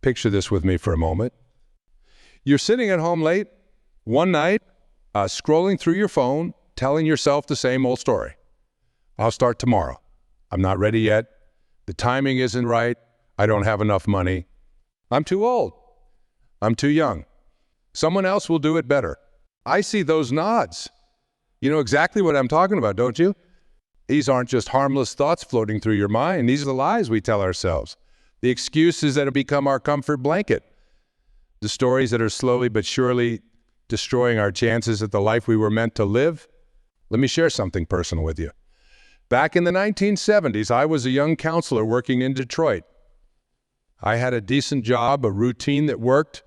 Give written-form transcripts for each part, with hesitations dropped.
Picture this with me for a moment. You're sitting at home late, one night, scrolling through your phone, telling yourself the same old story. I'll start tomorrow. I'm not ready yet. The timing isn't right. I don't have enough money. I'm too old. I'm too young. Someone else will do it better. I see those nods. You know exactly what I'm talking about, don't you? These aren't just harmless thoughts floating through your mind. These are the lies we tell ourselves. The excuses that have become our comfort blanket. The stories that are slowly but surely destroying our chances at the life we were meant to live. Let me share something personal with you. Back in the 1970s, I was a young counselor working in Detroit. I had a decent job, a routine that worked,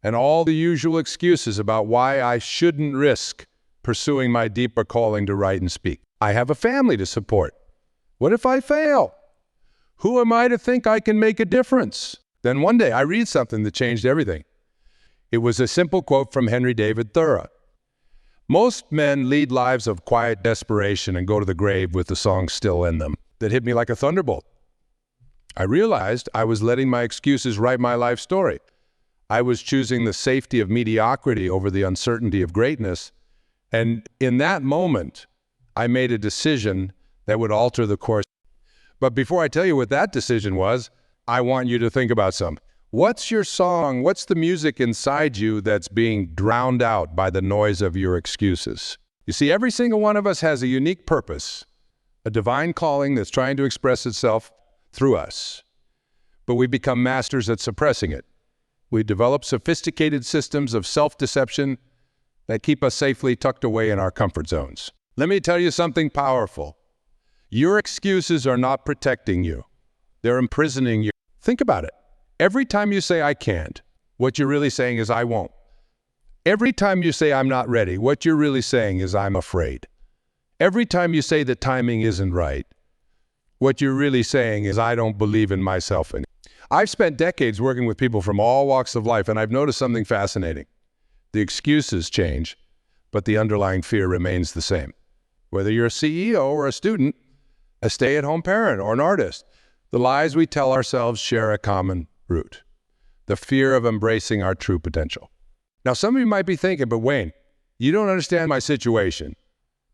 and all the usual excuses about why I shouldn't risk pursuing my deeper calling to write and speak. I have a family to support. What if I fail? Who am I to think I can make a difference? Then one day I read something that changed everything. It was a simple quote from Henry David Thoreau. Most men lead lives of quiet desperation and go to the grave with the song still in them. That hit me like a thunderbolt. I realized I was letting my excuses write my life story. I was choosing the safety of mediocrity over the uncertainty of greatness. And in that moment, I made a decision that would alter the course. But before I tell you what that decision was, I want you to think about something. What's your song? What's the music inside you that's being drowned out by the noise of your excuses? You see, every single one of us has a unique purpose, a divine calling that's trying to express itself through us. But we become masters at suppressing it. We develop sophisticated systems of self-deception that keep us safely tucked away in our comfort zones. Let me tell you something powerful. Your excuses are not protecting you. They're imprisoning you. Think about it. Every time you say, I can't, what you're really saying is, I won't. Every time you say, I'm not ready, what you're really saying is, I'm afraid. Every time you say the timing isn't right, what you're really saying is, I don't believe in myself anymore. I've spent decades working with people from all walks of life, and I've noticed something fascinating. The excuses change, but the underlying fear remains the same. Whether you're a CEO or a student, a stay-at-home parent or an artist, the lies we tell ourselves share a common root, the fear of embracing our true potential. Now, some of you might be thinking, but Wayne, you don't understand my situation.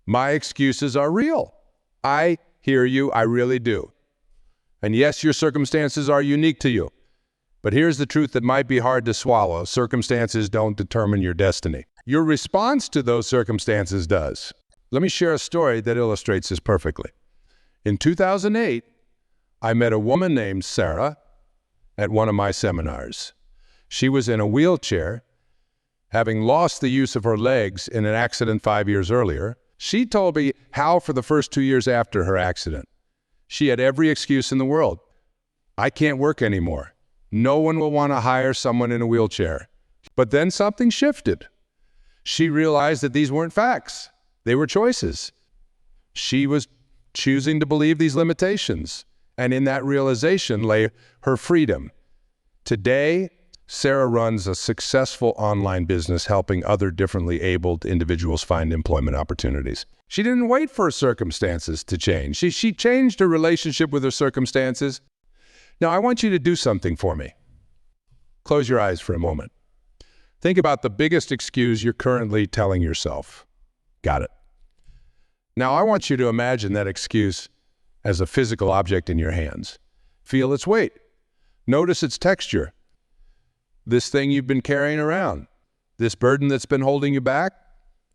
My excuses are real. I hear you, I really do. And yes, your circumstances are unique to you. But here's the truth that might be hard to swallow. Circumstances don't determine your destiny. Your response to those circumstances does. Let me share a story that illustrates this perfectly. In 2008, I met a woman named Sarah at one of my seminars. She was in a wheelchair, having lost the use of her legs in an accident 5 years earlier. She told me how for the first 2 years after her accident, she had every excuse in the world. I can't work anymore. No one will want to hire someone in a wheelchair. But then something shifted. She realized that these weren't facts. They were choices. She was choosing to believe these limitations. And in that realization lay her freedom. Today, Sarah runs a successful online business helping other differently abled individuals find employment opportunities. She didn't wait for her circumstances to change. She changed her relationship with her circumstances. Now, I want you to do something for me. Close your eyes for a moment. Think about the biggest excuse you're currently telling yourself. Got it. Now, I want you to imagine that excuse as a physical object in your hands. Feel its weight. Notice its texture. This thing you've been carrying around, this burden that's been holding you back,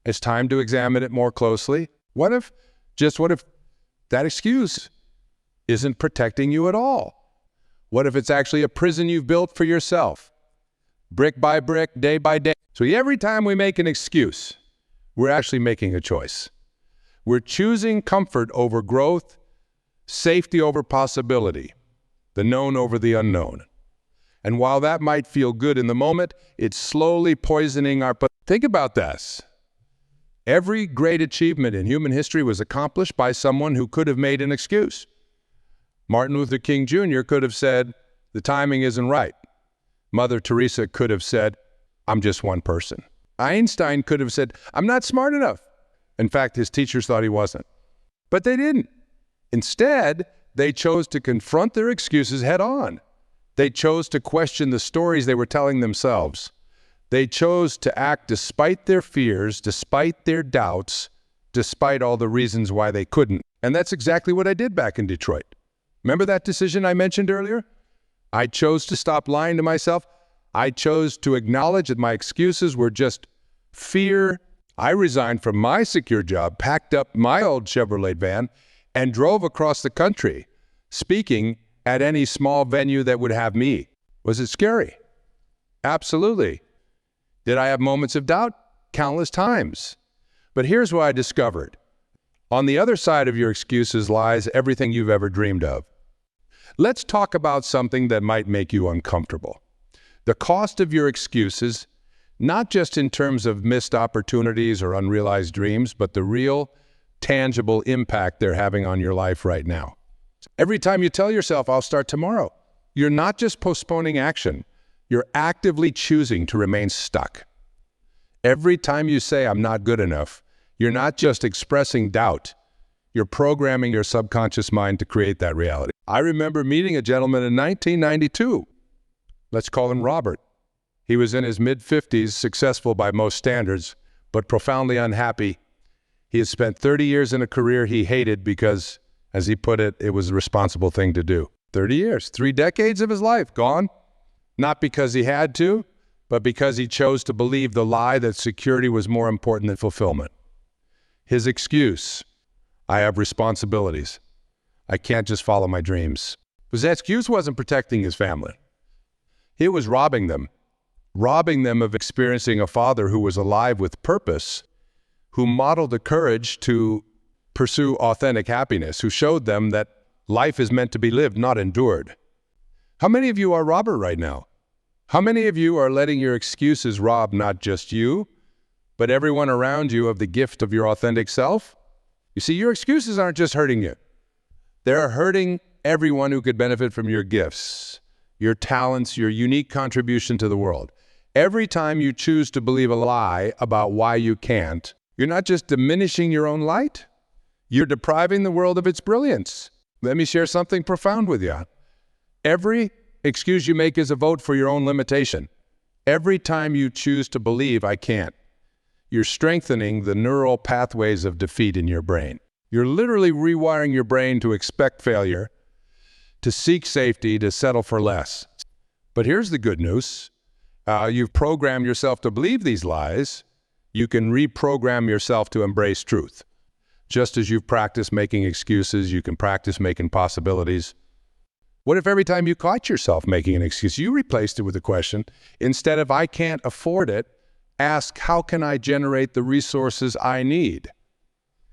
it's time to examine it more closely. What if that excuse isn't protecting you at all? What if it's actually a prison you've built for yourself, brick by brick, day by day? So every time we make an excuse, we're actually making a choice. We're choosing comfort over growth, safety over possibility, the known over the unknown. And while that might feel good in the moment, it's slowly poisoning our... Think about this. Every great achievement in human history was accomplished by someone who could have made an excuse. Martin Luther King Jr. could have said, the timing isn't right. Mother Teresa could have said, I'm just one person. Einstein could have said, I'm not smart enough. In fact, his teachers thought he wasn't. But they didn't. Instead, they chose to confront their excuses head on. They chose to question the stories they were telling themselves. They chose to act despite their fears, despite their doubts, despite all the reasons why they couldn't. And that's exactly what I did back in Detroit. Remember that decision I mentioned earlier? I chose to stop lying to myself. I chose to acknowledge that my excuses were just fear. I resigned from my secure job, packed up my old Chevrolet van, and drove across the country, speaking at any small venue that would have me. Was it scary? Absolutely. Did I have moments of doubt? Countless times. But here's what I discovered. On the other side of your excuses lies everything you've ever dreamed of. Let's talk about something that might make you uncomfortable. The cost of your excuses, not just in terms of missed opportunities or unrealized dreams, but the real, tangible impact they're having on your life right now. Every time you tell yourself, I'll start tomorrow, you're not just postponing action, you're actively choosing to remain stuck. Every time you say, I'm not good enough, you're not just expressing doubt, you're programming your subconscious mind to create that reality. I remember meeting a gentleman in 1992. Let's call him Robert. He was in his mid-50s, successful by most standards, but profoundly unhappy. He had spent 30 years in a career he hated because, as he put it, it was the responsible thing to do. 30 years, 3 decades of his life gone. Not because he had to, but because he chose to believe the lie that security was more important than fulfillment. His excuse, I have responsibilities. I can't just follow my dreams. His excuse wasn't protecting his family. It was robbing them of experiencing a father who was alive with purpose, who modeled the courage to pursue authentic happiness, who showed them that life is meant to be lived, not endured. How many of you are Robert right now? How many of you are letting your excuses rob not just you, but everyone around you of the gift of your authentic self? You see, your excuses aren't just hurting you. They're hurting everyone who could benefit from your gifts, your talents, your unique contribution to the world. Every time you choose to believe a lie about why you can't, you're not just diminishing your own light, you're depriving the world of its brilliance. Let me share something profound with you. Every excuse you make is a vote for your own limitation. Every time you choose to believe I can't, you're strengthening the neural pathways of defeat in your brain. You're literally rewiring your brain to expect failure, to seek safety, to settle for less. But here's the good news. You've programmed yourself to believe these lies. You can reprogram yourself to embrace truth. Just as you've practiced making excuses, you can practice making possibilities. What if every time you caught yourself making an excuse, you replaced it with a question? Instead of, I can't afford it, ask, how can I generate the resources I need?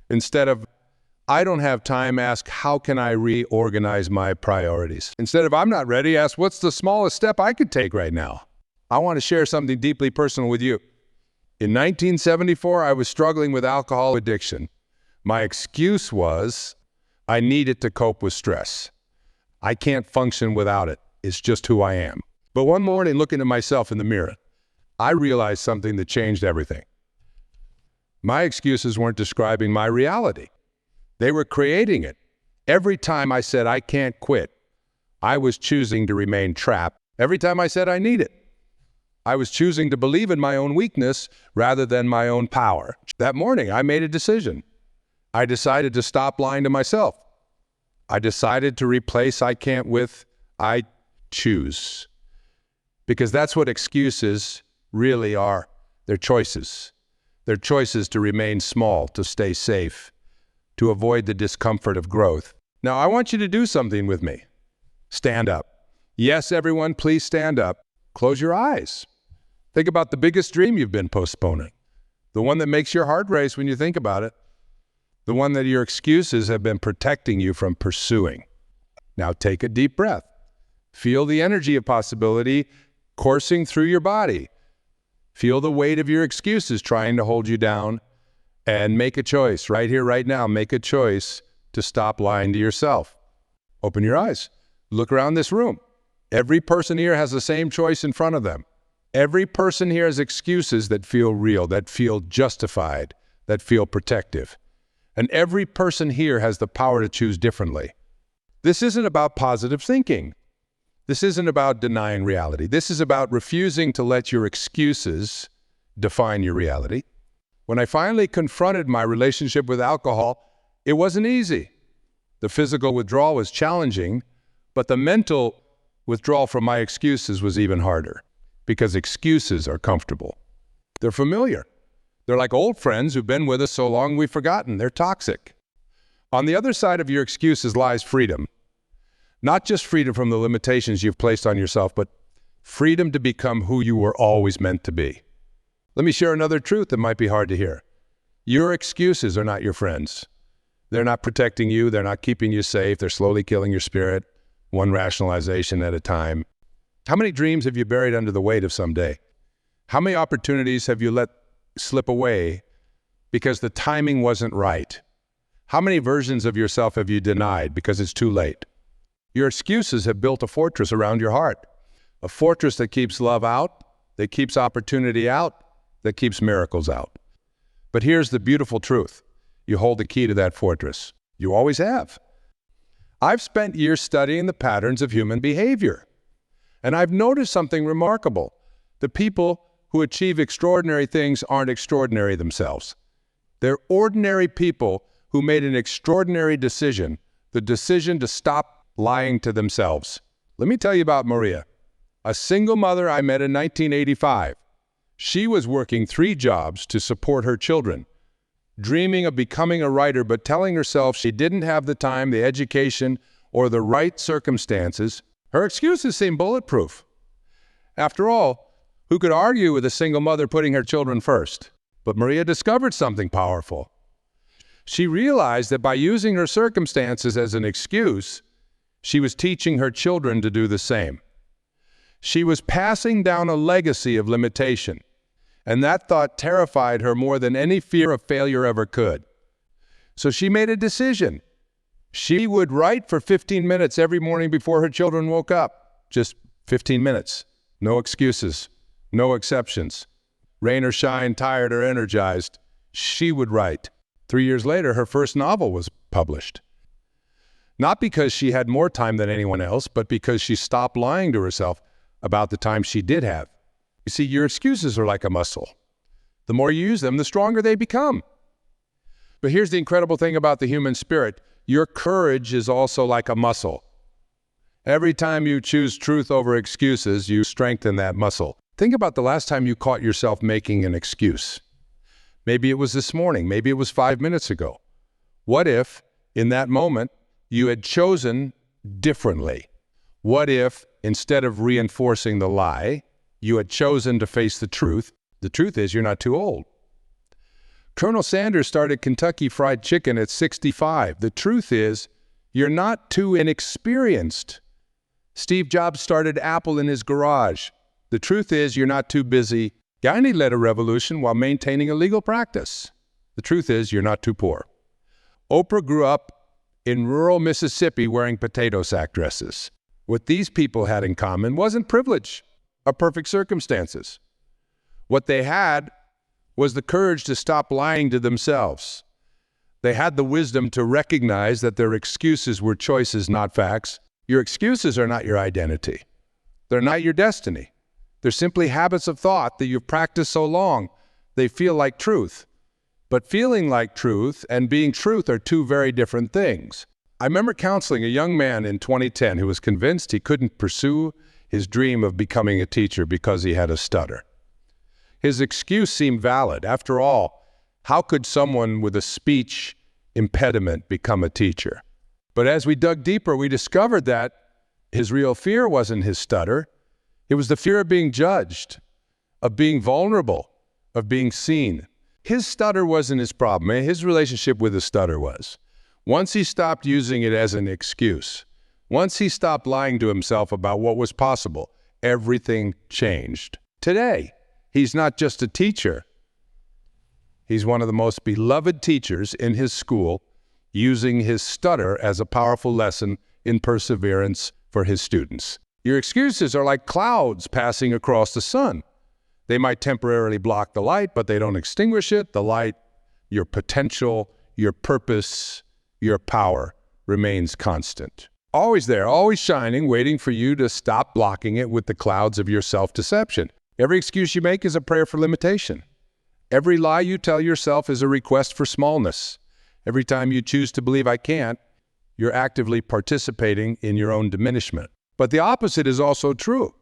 Instead of, I don't have time, ask, how can I reorganize my priorities? Instead of, I'm not ready, ask, what's the smallest step I could take right now? I want to share something deeply personal with you. In 1974, I was struggling with alcohol addiction. My excuse was, I need it to cope with stress. I can't function without it. It's just who I am. But one morning, looking at myself in the mirror, I realized something that changed everything. My excuses weren't describing my reality. They were creating it. Every time I said, I can't quit, I was choosing to remain trapped. Every time I said, I need it, I was choosing to believe in my own weakness rather than my own power. That morning, I made a decision. I decided to stop lying to myself. I decided to replace I can't with I choose. Because that's what excuses really are. They're choices. They're choices to remain small, to stay safe, to avoid the discomfort of growth. Now, I want you to do something with me. Stand up. Yes, everyone, please stand up. Close your eyes. Think about the biggest dream you've been postponing. The one that makes your heart race when you think about it. The one that your excuses have been protecting you from pursuing. Now take a deep breath. Feel the energy of possibility coursing through your body. Feel the weight of your excuses trying to hold you down, and make a choice right here, right now. Make a choice to stop lying to yourself. Open your eyes. Look around this room. Every person here has the same choice in front of them. Every person here has excuses that feel real, that feel justified, that feel protective. And every person here has the power to choose differently. This isn't about positive thinking. This isn't about denying reality. This is about refusing to let your excuses define your reality. When I finally confronted my relationship with alcohol, it wasn't easy. The physical withdrawal was challenging, but the mental withdrawal from my excuses was even harder, because excuses are comfortable. They're familiar. They're like old friends who've been with us so long we've forgotten. They're toxic. On the other side of your excuses lies freedom. Not just freedom from the limitations you've placed on yourself, but freedom to become who you were always meant to be. Let me share another truth that might be hard to hear. Your excuses are not your friends. They're not protecting you. They're not keeping you safe. They're slowly killing your spirit, one rationalization at a time. How many dreams have you buried under the weight of someday? How many opportunities have you let slip away because the timing wasn't right? How many versions of yourself have you denied because it's too late? Your excuses have built a fortress around your heart, a fortress that keeps love out, that keeps opportunity out, that keeps miracles out. But here's the beautiful truth. You hold the key to that fortress. You always have. I've spent years studying the patterns of human behavior, and I've noticed something remarkable. The people who achieve extraordinary things aren't extraordinary themselves. They're ordinary people who made an extraordinary decision, the decision to stop lying to themselves. Let me tell you about Maria, a single mother I met in 1985. She was working 3 jobs to support her children, dreaming of becoming a writer, but telling herself she didn't have the time, the education, or the right circumstances. Her excuses seemed bulletproof. After all, who could argue with a single mother putting her children first? But Maria discovered something powerful. She realized that by using her circumstances as an excuse, she was teaching her children to do the same. She was passing down a legacy of limitation, and that thought terrified her more than any fear of failure ever could. So she made a decision. She would write for 15 minutes every morning before her children woke up. Just 15 minutes. No excuses. No exceptions. Rain or shine, tired or energized, she would write. 3 years later, her first novel was published. Not because she had more time than anyone else, but because she stopped lying to herself about the time she did have. You see, your excuses are like a muscle. The more you use them, the stronger they become. But here's the incredible thing about the human spirit. Your courage is also like a muscle. Every time you choose truth over excuses, you strengthen that muscle. Think about the last time you caught yourself making an excuse. Maybe it was this morning. Maybe it was 5 minutes ago. What if, in that moment, you had chosen differently? What if, instead of reinforcing the lie, you had chosen to face the truth? The truth is, you're not too old. Colonel Sanders started Kentucky Fried Chicken at 65. The truth is, you're not too inexperienced. Steve Jobs started Apple in his garage. The truth is, you're not too busy. Gandhi led a revolution while maintaining a legal practice. The truth is, you're not too poor. Oprah grew up in rural Mississippi wearing potato sack dresses. What these people had in common wasn't privilege or perfect circumstances. What they had was the courage to stop lying to themselves. They had the wisdom to recognize that their excuses were choices, not facts. Your excuses are not your identity. They're not your destiny. They're simply habits of thought that you've practiced so long. They feel like truth. But feeling like truth and being truth are two very different things. I remember counseling a young man in 2010 who was convinced he couldn't pursue his dream of becoming a teacher because he had a stutter. His excuse seemed valid. After all, how could someone with a speech impediment become a teacher? But as we dug deeper, we discovered that his real fear wasn't his stutter. It was the fear of being judged, of being vulnerable, of being seen. His stutter wasn't his problem. His relationship with the stutter was. Once he stopped using it as an excuse, once he stopped lying to himself about what was possible, everything changed. Today, he's not just a teacher. He's one of the most beloved teachers in his school, using his stutter as a powerful lesson in perseverance for his students. Your excuses are like clouds passing across the sun. They might temporarily block the light, but they don't extinguish it. The light, your potential, your purpose, your power remains constant. Always there, always shining, waiting for you to stop blocking it with the clouds of your self-deception. Every excuse you make is a prayer for limitation. Every lie you tell yourself is a request for smallness. Every time you choose to believe I can't, you're actively participating in your own diminishment. But the opposite is also true.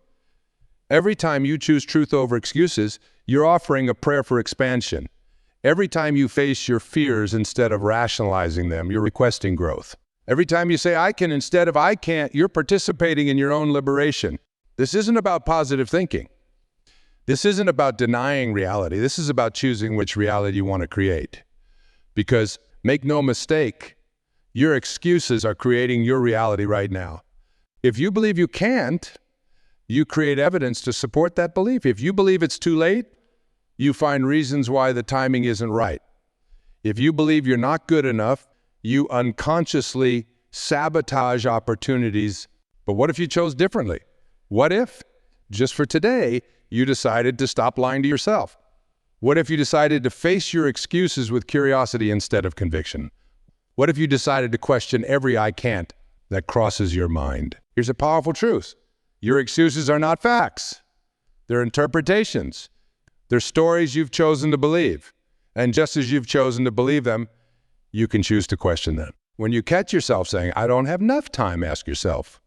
Every time you choose truth over excuses, you're offering a prayer for expansion. Every time you face your fears instead of rationalizing them, you're requesting growth. Every time you say I can instead of I can't, you're participating in your own liberation. This isn't about positive thinking. This isn't about denying reality. This is about choosing which reality you want to create. Because make no mistake, your excuses are creating your reality right now. If you believe you can't, you create evidence to support that belief. If you believe it's too late, you find reasons why the timing isn't right. If you believe you're not good enough, you unconsciously sabotage opportunities. But what if you chose differently? What if, just for today, you decided to stop lying to yourself? What if you decided to face your excuses with curiosity instead of conviction? What if you decided to question every I can't that crosses your mind? Here's a powerful truth. Your excuses are not facts. They're interpretations. They're stories you've chosen to believe. And just as you've chosen to believe them, you can choose to question them. When you catch yourself saying, I don't have enough time, ask yourself,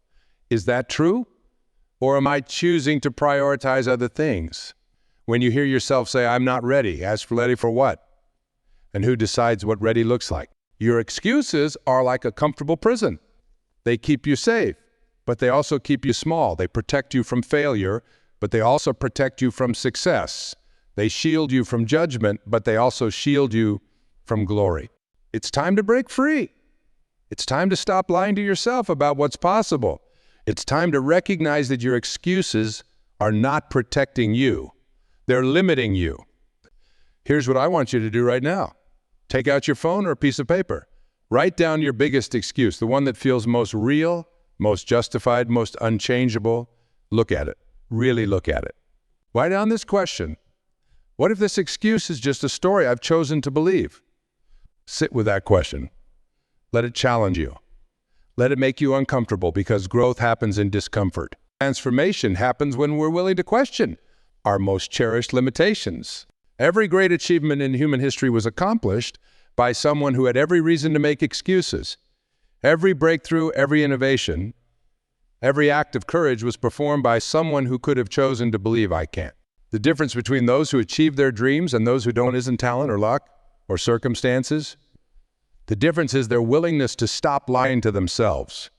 is that true? Or am I choosing to prioritize other things? When you hear yourself say, I'm not ready, ask ready for what? And who decides what ready looks like? Your excuses are like a comfortable prison. They keep you safe, but they also keep you small. They protect you from failure, but they also protect you from success. They shield you from judgment, but they also shield you from glory. It's time to break free. It's time to stop lying to yourself about what's possible. It's time to recognize that your excuses are not protecting you. They're limiting you. Here's what I want you to do right now. Take out your phone or a piece of paper. Write down your biggest excuse, the one that feels most real, most justified, most unchangeable. Look at it. Really look at it. Write down this question. What if this excuse is just a story I've chosen to believe? Sit with that question. Let it challenge you. Let it make you uncomfortable, because growth happens in discomfort. Transformation happens when we're willing to question our most cherished limitations. Every great achievement in human history was accomplished by someone who had every reason to make excuses. Every breakthrough, every innovation, every act of courage was performed by someone who could have chosen to believe I can't. The difference between those who achieve their dreams and those who don't isn't talent or luck or circumstances. The difference is their willingness to stop lying to themselves.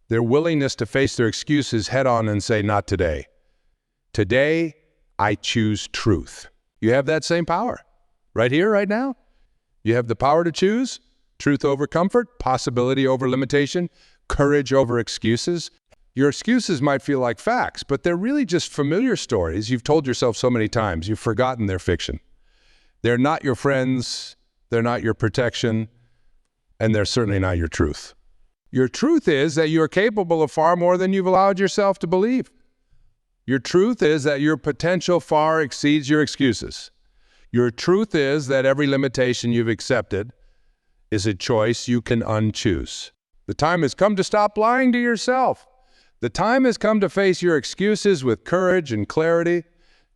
Their willingness to face their excuses head on and say, not today. Today, I choose truth. You have that same power. Right here, right now. You have the power to choose truth over comfort, possibility over limitation, courage over excuses. Your excuses might feel like facts, but they're really just familiar stories you've told yourself so many times. You've forgotten they're fiction. They're not your friends. They're not your protection. And they're certainly not your truth. Your truth is that you're capable of far more than you've allowed yourself to believe. Your truth is that your potential far exceeds your excuses. Your truth is that every limitation you've accepted is a choice you can unchoose. The time has come to stop lying to yourself. The time has come to face your excuses with courage and clarity.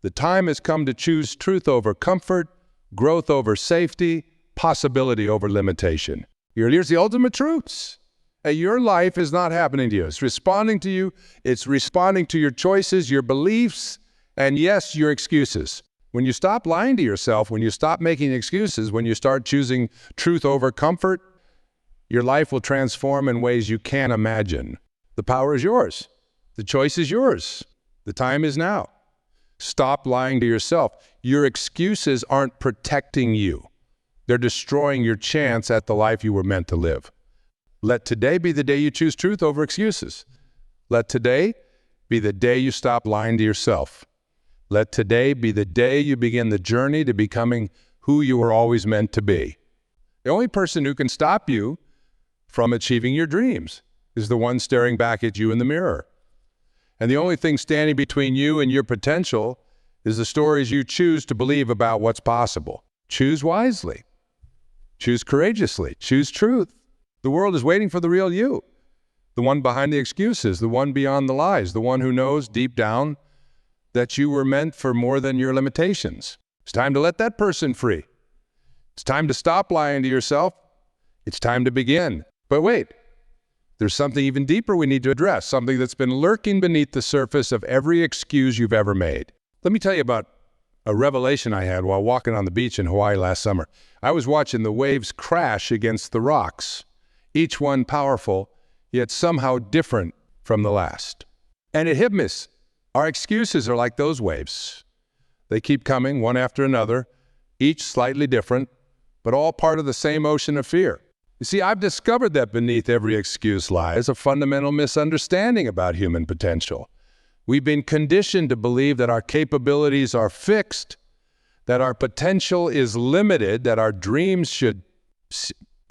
The time has come to choose truth over comfort, growth over safety, possibility over limitation. Here's the ultimate truths. Your life is not happening to you. It's responding to you. It's responding to your choices, your beliefs, and yes, your excuses. When you stop lying to yourself, when you stop making excuses, when you start choosing truth over comfort, your life will transform in ways you can't imagine. The power is yours. The choice is yours. The time is now. Stop lying to yourself. Your excuses aren't protecting you. They're destroying your chance at the life you were meant to live. Let today be the day you choose truth over excuses. Let today be the day you stop lying to yourself. Let today be the day you begin the journey to becoming who you were always meant to be. The only person who can stop you from achieving your dreams is the one staring back at you in the mirror. And the only thing standing between you and your potential is the stories you choose to believe about what's possible. Choose wisely. Choose courageously. Choose truth. The world is waiting for the real you. The one behind the excuses, the one beyond the lies, the one who knows deep down that you were meant for more than your limitations. It's time to let that person free. It's time to stop lying to yourself. It's time to begin. But wait, there's something even deeper we need to address, something that's been lurking beneath the surface of every excuse you've ever made. Let me tell you about a revelation I had while walking on the beach in Hawaii last summer. I was watching the waves crash against the rocks, each one powerful, yet somehow different from the last. And it hit me. Our excuses are like those waves. They keep coming one after another, each slightly different, but all part of the same ocean of fear. You see, I've discovered that beneath every excuse lies a fundamental misunderstanding about human potential. We've been conditioned to believe that our capabilities are fixed, that our potential is limited, that our dreams should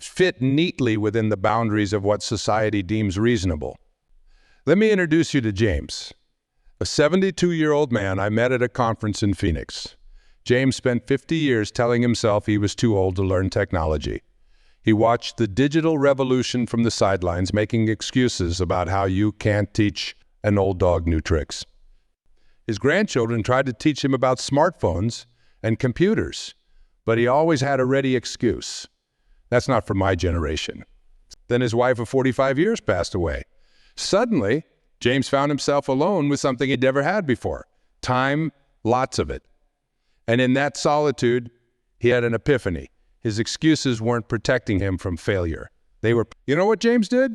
fit neatly within the boundaries of what society deems reasonable. Let me introduce you to James, a 72-year-old man I met at a conference in Phoenix. James spent 50 years telling himself he was too old to learn technology. He watched the digital revolution from the sidelines, making excuses about how you can't teach an old dog new tricks. His grandchildren tried to teach him about smartphones and computers, but he always had a ready excuse. That's not for my generation. Then his wife of 45 years passed away. Suddenly, James found himself alone with something he'd never had before. Time, lots of it. And in that solitude, he had an epiphany. His excuses weren't protecting him from failure. They were. You know what James did?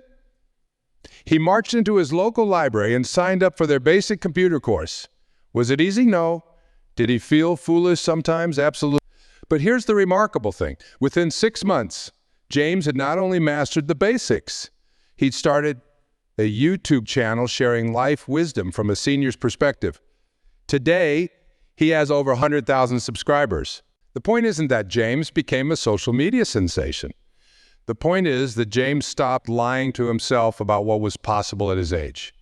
He marched into his local library and signed up for their basic computer course. Was it easy? No. Did he feel foolish sometimes? Absolutely. But here's the remarkable thing. Within 6 months, James had not only mastered the basics, he'd started a YouTube channel sharing life wisdom from a senior's perspective. Today, he has over 100,000 subscribers. The point isn't that James became a social media sensation. The point is that James stopped lying to himself about what was possible at his age.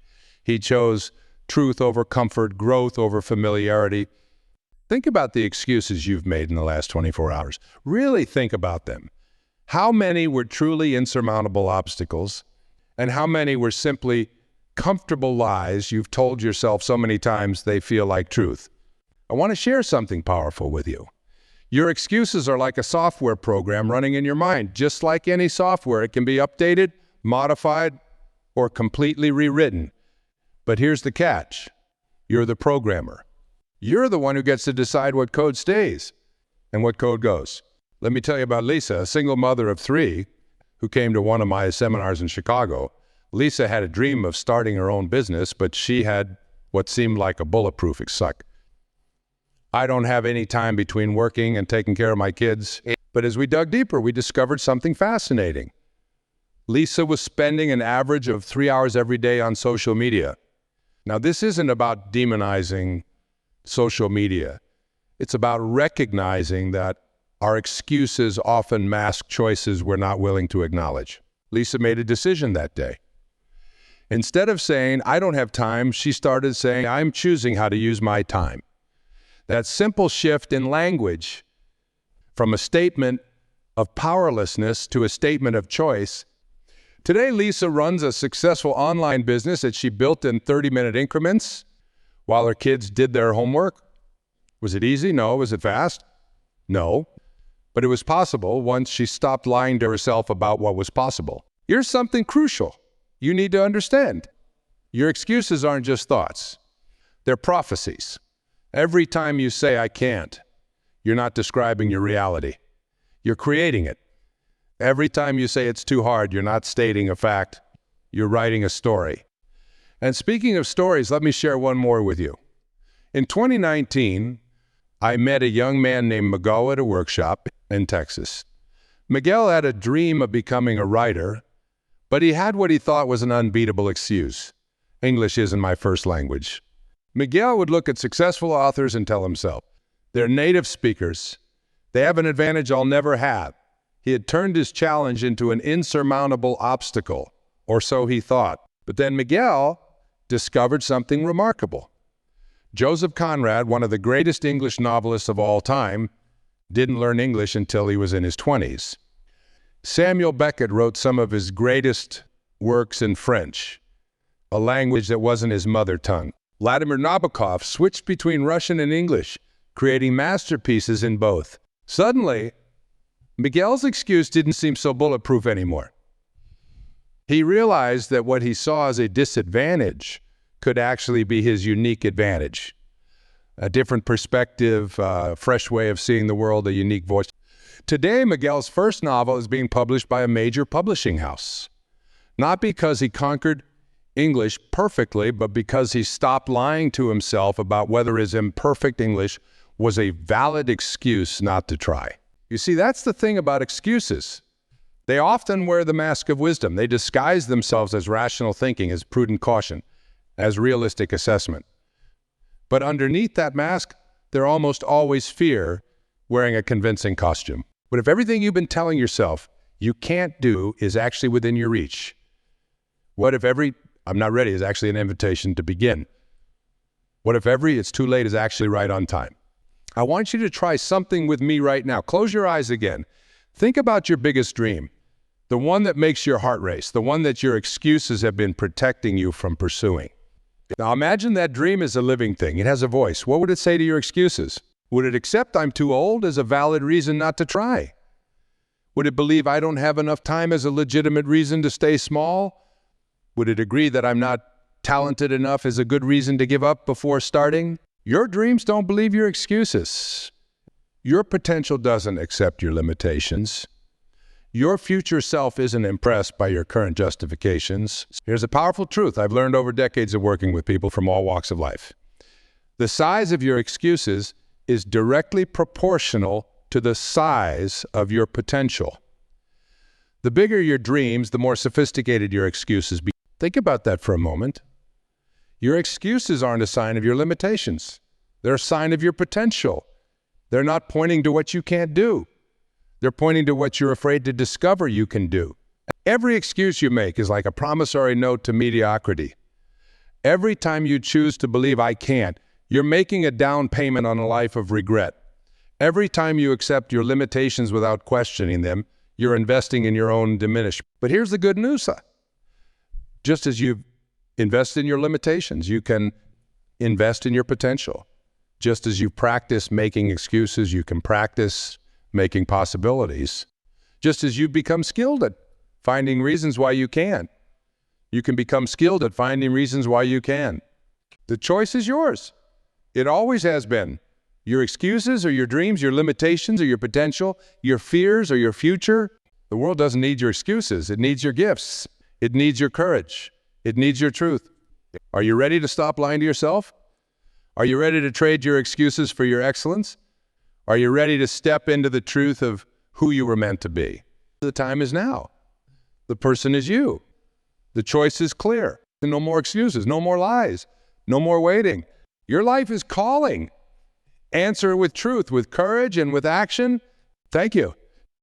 He chose truth over comfort, growth over familiarity. Think about the excuses you've made in the last 24 hours. Really think about them. How many were truly insurmountable obstacles, and how many were simply comfortable lies you've told yourself so many times they feel like truth? I want to share something powerful with you. Your excuses are like a software program running in your mind. Just like any software, it can be updated, modified, or completely rewritten. But here's the catch. You're the programmer. You're the one who gets to decide what code stays and what code goes. Let me tell you about Lisa, a single mother of 3 who came to one of my seminars in Chicago. Lisa had a dream of starting her own business, but she had what seemed like a bulletproof suck. I don't have any time between working and taking care of my kids. But as we dug deeper, we discovered something fascinating. Lisa was spending an average of 3 hours every day on social media. Now, this isn't about demonizing social media. It's about recognizing that our excuses often mask choices we're not willing to acknowledge. Lisa made a decision that day. Instead of saying, I don't have time, she started saying, I'm choosing how to use my time. That simple shift in language from a statement of powerlessness to a statement of choice. Today, Lisa runs a successful online business that she built in 30-minute increments while her kids did their homework. Was it easy? No. Was it fast? No. But it was possible once she stopped lying to herself about what was possible. Here's something crucial you need to understand. Your excuses aren't just thoughts. They're prophecies. Every time you say, I can't, you're not describing your reality. You're creating it. Every time you say it's too hard, you're not stating a fact. You're writing a story. And speaking of stories, let me share one more with you. In 2019, I met a young man named Miguel at a workshop in Texas. Miguel had a dream of becoming a writer, but he had what he thought was an unbeatable excuse. English isn't my first language. Miguel would look at successful authors and tell himself, they're native speakers. They have an advantage I'll never have. He had turned his challenge into an insurmountable obstacle, or so he thought. But then Miguel discovered something remarkable. Joseph Conrad, one of the greatest English novelists of all time, didn't learn English until he was in his 20s. Samuel Beckett wrote some of his greatest works in French, a language that wasn't his mother tongue. Vladimir Nabokov switched between Russian and English, creating masterpieces in both. Suddenly, Miguel's excuse didn't seem so bulletproof anymore. He realized that what he saw as a disadvantage could actually be his unique advantage. A different perspective, a fresh way of seeing the world, a unique voice. Today, Miguel's first novel is being published by a major publishing house. Not because he conquered English perfectly, but because he stopped lying to himself about whether his imperfect English was a valid excuse not to try. You see, that's the thing about excuses. They often wear the mask of wisdom. They disguise themselves as rational thinking, as prudent caution, as realistic assessment. But underneath that mask, they're almost always fear wearing a convincing costume. But if everything you've been telling yourself you can't do is actually within your reach, what if every "I'm not ready" is actually an invitation to begin? What if every "it's too late" is actually right on time? I want you to try something with me right now. Close your eyes again. Think about your biggest dream, the one that makes your heart race, the one that your excuses have been protecting you from pursuing. Now imagine that dream is a living thing. It has a voice. What would it say to your excuses? Would it accept "I'm too old" as a valid reason not to try? Would it believe "I don't have enough time" as a legitimate reason to stay small? Would it agree that "I'm not talented enough" as a good reason to give up before starting? Your dreams don't believe your excuses. Your potential doesn't accept your limitations. Your future self isn't impressed by your current justifications. Here's a powerful truth I've learned over decades of working with people from all walks of life. The size of your excuses is directly proportional to the size of your potential. The bigger your dreams, the more sophisticated your excuses become. Think about that for a moment. Your excuses aren't a sign of your limitations. They're a sign of your potential. They're not pointing to what you can't do. They're pointing to what you're afraid to discover you can do. Every excuse you make is like a promissory note to mediocrity. Every time you choose to believe "I can't," you're making a down payment on a life of regret. Every time you accept your limitations without questioning them, you're investing in your own diminishment. But here's the good news. Just as you invest in your limitations, you can invest in your potential. Just as you practice making excuses, you can practice making possibilities. Just as you've become skilled at finding reasons why you can, you can become skilled at finding reasons why you can. The choice is yours. It always has been. Your excuses or your dreams, your limitations or your potential, your fears or your future. The world doesn't need your excuses. It needs your gifts. It needs your courage. It needs your truth. Are you ready to stop lying to yourself? Are you ready to trade your excuses for your excellence? Are you ready to step into the truth of who you were meant to be? The time is now. The person is you. The choice is clear. No more excuses, no more lies, no more waiting. Your life is calling. Answer with truth, with courage, and with action. Thank you.